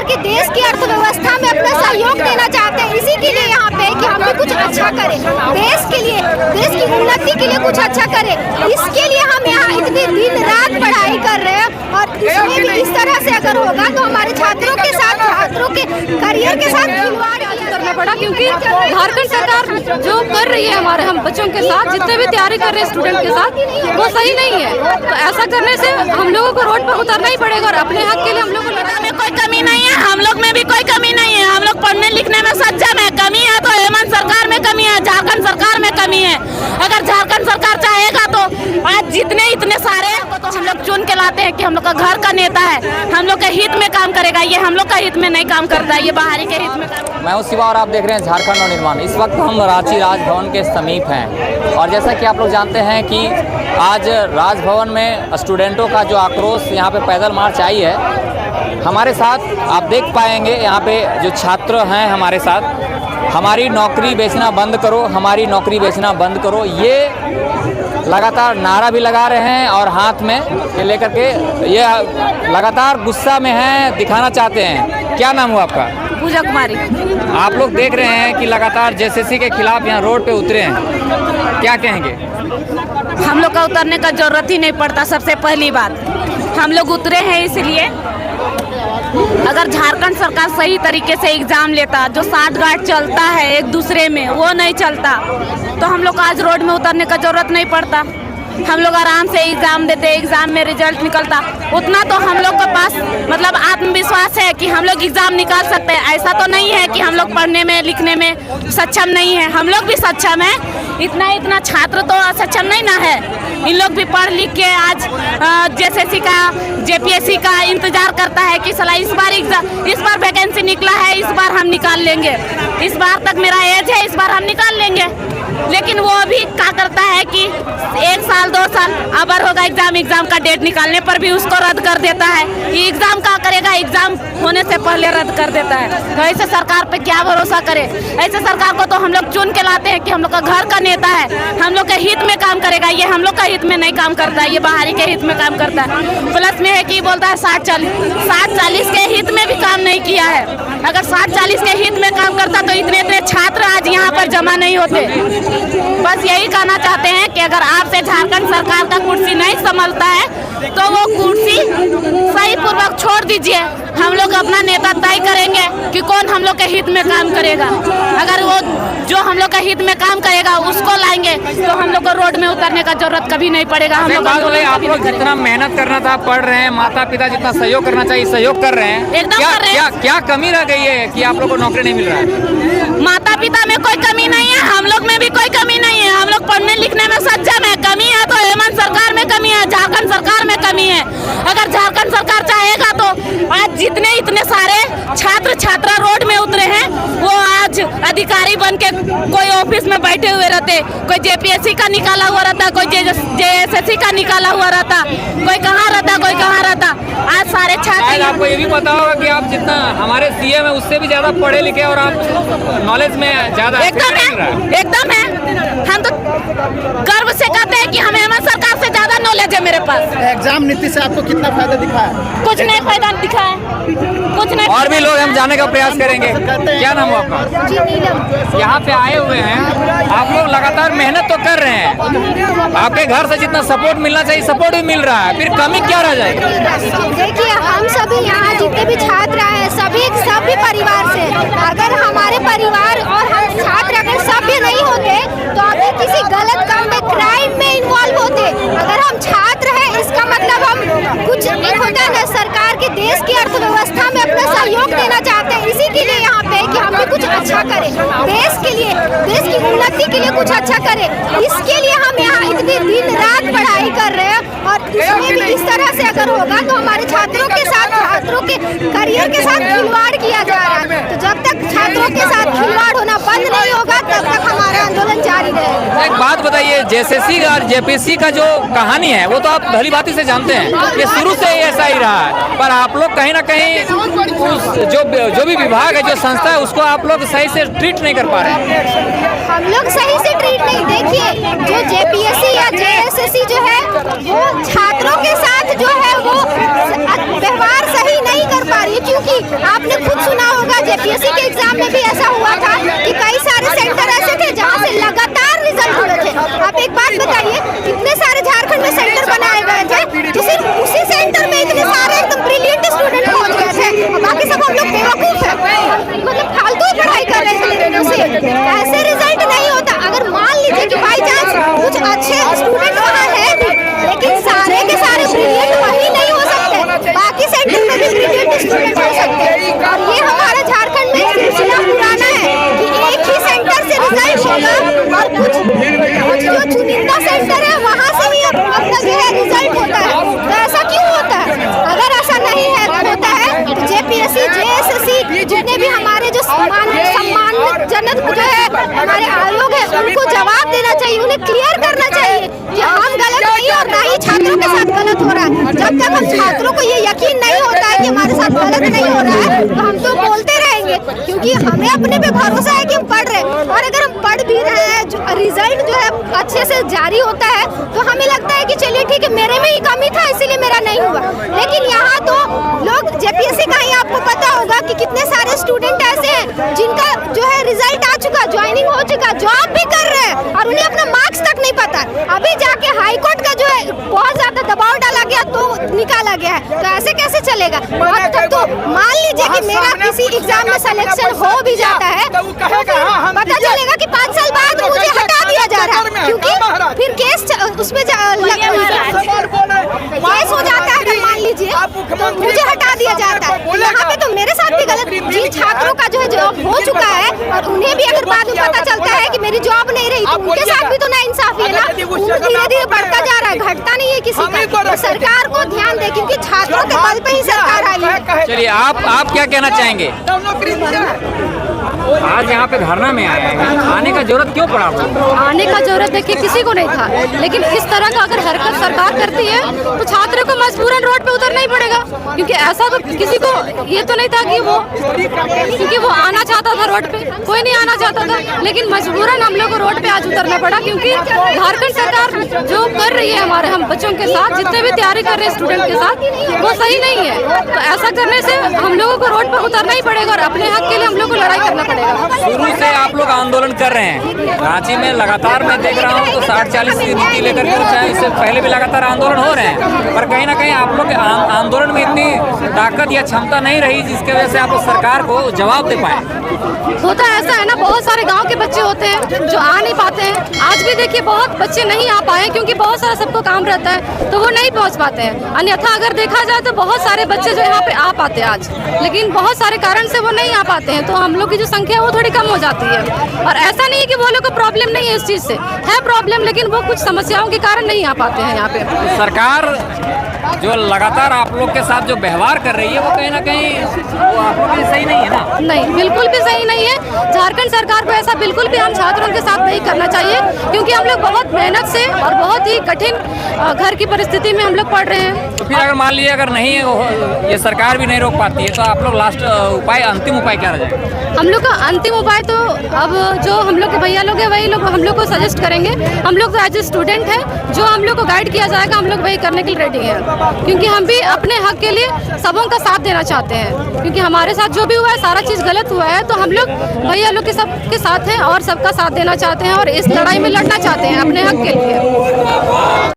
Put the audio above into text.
कि देश की अर्थव्यवस्था में अपना सहयोग देना चाहते हैं। इसी के लिए यहाँ पे कि हम भी कुछ अच्छा करें, देश के लिए, देश की उन्नति के लिए कुछ अच्छा करें। इसके लिए हम यहाँ इतनी दिन रात पढ़ाई कर रहे हैं और इसमें भी इस तरह से अगर होगा तो हमारे छात्रों के साथ, छात्रों के करियर के साथ खिलवाड़ करना पड़ा, क्योंकि झारखंड सरकार जो कर रही है हमारे हम बच्चों के साथ, जितने भी तैयारी कर रहे हैं स्टूडेंट के साथ, वो सही नहीं है। तो ऐसा करने से हम लोगों को रोड पर उतरना ही पड़ेगा और अपने हक के लिए हम लोग को लड़ना में कोई कमी नहीं है। हम लोग में भी कोई कमी नहीं है। हम लोग पढ़ने लिखने में सक्षम है। कमी है तो हेमंत सरकार में कमी है, झारखंड सरकार में कमी है। अगर झारखंड सरकार चाहेगा तो आज जितने इतने सारे तो हम लोग चुन के लाते हैं कि हम लोग का घर का नेता है, हम लोग के हित में काम करेगा। ये हम लोग का हित में नहीं काम करता है, ये बाहरी के हित में। मैं हूं शिवा और आप देख रहे हैं झारखंड नवनिर्माण। इस वक्त हम रांची राजभवन के समीप हैं और जैसा कि आप लोग जानते हैं कि आज राजभवन में स्टूडेंटों का जो आक्रोश यहाँ पे पैदल मार्च आई है। हमारे साथ आप देख पाएंगे यहाँ पे जो छात्र हैं हमारे साथ, हमारी नौकरी बेचना बंद करो, हमारी नौकरी बेचना बंद करो, ये लगातार नारा भी लगा रहे हैं और हाथ में ये लेकर के ये लगातार गुस्सा में हैं, दिखाना चाहते हैं। क्या नाम हुआ आपका? पूजा कुमारी। आप लोग देख रहे हैं कि लगातार जेएसएससी के खिलाफ यहाँ रोड पे उतरे हैं, क्या कहेंगे? हम लोग का उतरने का जरूरत ही नहीं पड़ता। सबसे पहली बात हम लोग उतरे हैं इसलिए, अगर झारखंड सरकार सही तरीके से एग्जाम लेता, जो साठगांठ चलता है एक दूसरे में वो नहीं चलता, तो हम लोग को आज रोड में उतरने का जरूरत नहीं पड़ता। हम लोग आराम से एग्जाम देते, एग्जाम में रिजल्ट निकलता। उतना तो हम लोग के पास मतलब आत्मविश्वास है कि हम लोग एग्जाम निकाल सकते हैं। ऐसा तो नहीं है कि हम लोग पढ़ने में लिखने में सक्षम नहीं है, हम लोग भी सक्षम है। इतना छात्र तो सक्षम नहीं ना है। इन लोग भी पढ़ लिख के आज जेएसएससी का, जेपीएससी का इंतजार करता है कि साला इस बार वैकेंसी निकला है, इस बार हम निकाल लेंगे, इस बार तक मेरा एज है, इस बार हम निकाल लेंगे। लेकिन वो अभी क्या करता है कि 1 साल 2 साल अबर होगा एग्जाम का डेट निकालने पर भी उसको रद्द कर देता है। ये एग्जाम क्या करेगा, एग्जाम होने से पहले रद्द कर देता है। तो ऐसे सरकार पे क्या भरोसा करे? ऐसे सरकार को तो हम लोग चुन के लाते हैं कि हम लोग का घर का नेता है, हम लोग के हित में काम करेगा। ये हम लोग का हित में नहीं काम करता है, ये बाहरी के हित में काम करता है। प्लस में है कि बोलता है 60-40 के हित में भी काम नहीं किया है। अगर 60-40 के हित में काम करता तो इतने छात्र आज यहाँ पर जमा नहीं होते। बस यही कहना चाहते हैं कि अगर आपसे झारखंड सरकार का कुर्सी नहीं संभलता है तो वो कुर्सी सही पूर्वक छोड़ दीजिए। हम लोग अपना नेता तय करेंगे कि कौन हम लोग के हित में काम करेगा। अगर वो जो हम लोग के हित में काम करेगा उसको लाएंगे तो हम लोग को रोड में उतरने का जरूरत कभी नहीं पड़ेगा। हम लोग आप लोग जितना मेहनत करना था पढ़ रहे हैं, माता पिता जितना सहयोग करना चाहिए सहयोग कर रहे हैं, एकदम कर रहे हैं। क्या कमी रह गई है कि आप लोग को नौकरी नहीं मिल रहा है? माता पिता में कोई कमी नहीं है, हम लोग में भी कोई कमी नहीं है। हम लोग पढ़ने लिखने में सक्षम है। कमी है तो हेमंत सरकार में कमी है, झारखंड सरकार में कमी है। अगर झारखंड सरकार चाहेगा तो आज जितने इतने सारे छात्र छात्रा रोड में उतरे हैं वो आज अधिकारी बन के कोई ऑफिस में बैठे हुए रहते, कोई जेपीएससी का निकाला हुआ रहता, कोई जेएसएससी का निकाला हुआ रहता, कोई कहाँ रहता, कोई कहाँ रहता। आज सारे छात्र, आपको ये भी पता होगा कि आप जितना हमारे सीएम है उससे भी ज्यादा पढ़े लिखे और आप नॉलेज में ज्यादा एकदम है। हम तो गर्व से कहते हैं कि हमें हेमंत सरकार से ज्यादा नॉलेज है मेरे पास। एग्जाम नीति से आपको कितना फायदा दिखा है? कुछ नहीं फायदा दिखा है, कुछ नहीं। और भी लोग हम जाने का प्रयास करेंगे। क्या नाम हुआ आपका? यहाँ पे आए हुए हैं, आप लोग लगातार मेहनत तो कर रहे हैं, आपके घर से जितना सपोर्ट मिलना चाहिए सपोर्ट भी मिल रहा है, फिर कमी क्या रह जाएगी? देखिए हम सभी यहाँ जितने भी छात्र हैं सभी परिवार से, अगर हमारे परिवार और हम छात्र अगर सभ्य नहीं होते तो अभी किसी गलत काम में, क्राइम में इन्वॉल्व होते। अगर हम छात्र हैं इसका मतलब हम कुछ एक होता है ना, सरकार के देश की अर्थव्यवस्था में अपना सहयोग देना चाहते हैं। इसी के लिए यहाँ पे कि हम भी कुछ अच्छा करें, देश के लिए, देश की उन्नति के लिए कुछ अच्छा करें। इसके लिए हम यहाँ इतनी दिन रात पढ़ाई कर रहे हैं और इसमें भी इस तरह से अगर होगा तो हमारे छात्रों के साथ, छात्रों के करियर के साथ खिलवाड़ किया जा रहा है। तो जब तक छात्रों के साथ खिलवाड़ होना बंद नहीं होगा तब तक हमारा आंदोलन जारी रहेगा। एक बात बताइए, जेएसएससी और जेपीएससी का जो कहानी है वो तो आप भली भांति से जानते हैं, ये शुरू से ही ऐसा ही रहा है, पर आप लोग कहीं ना कहीं उस जो भी विभाग है, जो संस्था है, उसको आप लोग सही से ट्रीट नहीं कर पा रहे हैं। हम लोग सही से ट्रीट नहीं, देखिए जो जेपीएससी या जेएसएससी जो है वो छात्रों के साथ जो है वो व्यवहार सही नहीं कर पा रही है, क्योंकि आपने भी हमारे जो सम्मानजनक जो है हमारे आयोग है उनको जवाब देना चाहिए, उन्हें क्लियर करना चाहिए कि हम गलत नहीं और ना ही छात्रों के साथ गलत हो रहा है। जब तक हम छात्रों को ये यकीन नहीं होता है कि हमारे साथ गलत नहीं हो रहा है तो हम तो बोलते रहेंगे, क्योंकि हमें अपने पे भरोसा है कि हम पढ़ रहे हैं। और अगर हम पढ़ भी रहे हैं, जो रिजल्ट जो है अच्छे से जारी होता है तो हमें लगता है कि चलिए ठीक है, मेरे में ही कमी था इसीलिए मेरा नहीं हुआ। लेकिन यहाँ तो लोग जेपीएससी का ही आपको पता होगा कि कितने सारे स्टूडेंट ऐसे हैं जिनका जो है रिजल्ट आ चुका, ज्वाइनिंग हो चुका, जॉब भी कर रहे हैं और उन्हें अपना मार्क्स तक नहीं पता। अभी जाके हाई कोर्ट का जो है बहुत ज्यादा दबाव डाला गया तो निकाला गया है, तो ऐसे कैसे चलेगा। और तब तो मान लीजिए कि मेरा किसी एग्जाम में सिलेक्शन हो भी जाता है तो पता चलेगा कि 5 साल बाद मुझे हटा दिया जा रहा है, क्योंकि फिर केस उसमें केस हो जाता है। अगर मान लीजिए तो मुझे हटा दिया जाता है, यहाँ पे तो मेरे साथ भी गलत, जिन छात्रों का जो है जॉब हो चुका है और उन्हें भी अगर बाद में पता चलता है कि मेरी जॉब नहीं रही तो उनके साथ भी तो ना इंसाफी है ना। धीरे धीरे बढ़ता जा रहा है, घटता नहीं है किसी का। तो सरकार को ध्यान दे, क्योंकि छात्रों के बल पे ही सरकार आई है। चलिए आप क्या कहना चाहेंगे? आज यहाँ पे धरना में आए हैं, आने का जरूरत क्यों पड़ा? आने का जरूरत देखिए किसी को नहीं था, लेकिन इस तरह का अगर हरकत सरकार करती है तो छात्रों को मजबूरन रोड पे उतरना ही पड़ेगा, क्योंकि ऐसा तो किसी को ये तो नहीं था कि क्योंकि वो आना चाहता था रोड पे, कोई नहीं आना चाहता था, लेकिन मजबूरन हम लोग को रोड पे आज उतरना पड़ा, क्योंकि झारखंड सरकार जो कर रही है हमारे हम बच्चों के साथ, जितने भी तैयारी कर रहे हैं स्टूडेंट के साथ, वो सही नहीं है। तो ऐसा करने से हम लोगों को रोड पर उतरना ही पड़ेगा और अपने हक के लिए हम लोग को लड़ाई करना पड़ेगा। शुरू से आप लोग आंदोलन कर रहे हैं रांची में, लगातार मैं देख रहा हूँ तो 60-40 की नीति लेकर के, चाहे इससे पहले भी लगातार आंदोलन हो रहे हैं, पर कहीं ना कहीं आप लोग के आंदोलन में इतनी ताकत या क्षमता नहीं रही जिसकी वजह से आप लोग सरकार को जवाब दे पाए। होता ऐसा है ना, बहुत सारे गांव के बच्चे होते हैं जो आ नहीं पाते हैं। आज भी देखिए बहुत बच्चे नहीं आ पाए क्योंकि बहुत सारा सबको काम रहता है तो वो नहीं पहुंच पाते हैं। अन्यथा अगर देखा जाए तो बहुत सारे बच्चे जो यहाँ पे आ पाते हैं आज, लेकिन बहुत सारे कारण से वो नहीं आ पाते हैं, तो हम लोग की जो संख्या है वो थोड़ी कम हो जाती है। और ऐसा नहीं है कि वो लोग को प्रॉब्लम नहीं है, इस चीज़ से है प्रॉब्लम, लेकिन वो कुछ समस्याओं के कारण नहीं आ पाते हैं यहाँ पे। सरकार जो लगातार आप लोग के साथ जो व्यवहार कर रही है वो कहीं ना कहीं वो आप लोग के लिए सही नहीं है ना? नहीं, बिल्कुल भी सही नहीं है। झारखंड सरकार को ऐसा बिल्कुल भी हम छात्रों के साथ नहीं करना चाहिए, क्योंकि हम लोग बहुत मेहनत से और बहुत ही कठिन घर की परिस्थिति में हम लोग पढ़ रहे हैं। तो फिर अगर मान लीजिए अगर नहीं ये सरकार भी नहीं रोक पाती है तो आप लोग लास्ट उपाय, अंतिम उपाय क्या रह जाएगा? हम लोग का अंतिम उपाय तो अब जो हम लोग के भैया लोग हैं वही लोग हम लोग को सजेस्ट करेंगे। हम लोग तो एज ए स्टूडेंट है, जो हम लोग को गाइड किया जाएगा हम लोग वही करने के लिए रेडी हैं, क्योंकि हम भी अपने हक के लिए सबों का साथ देना चाहते हैं। क्योंकि हमारे साथ जो भी हुआ है सारा चीज़ गलत हुआ है, तो हम लोग भैया लोग के सबके साथ हैं और सबका साथ देना चाहते हैं और इस लड़ाई में लड़ना चाहते हैं अपने हक के लिए।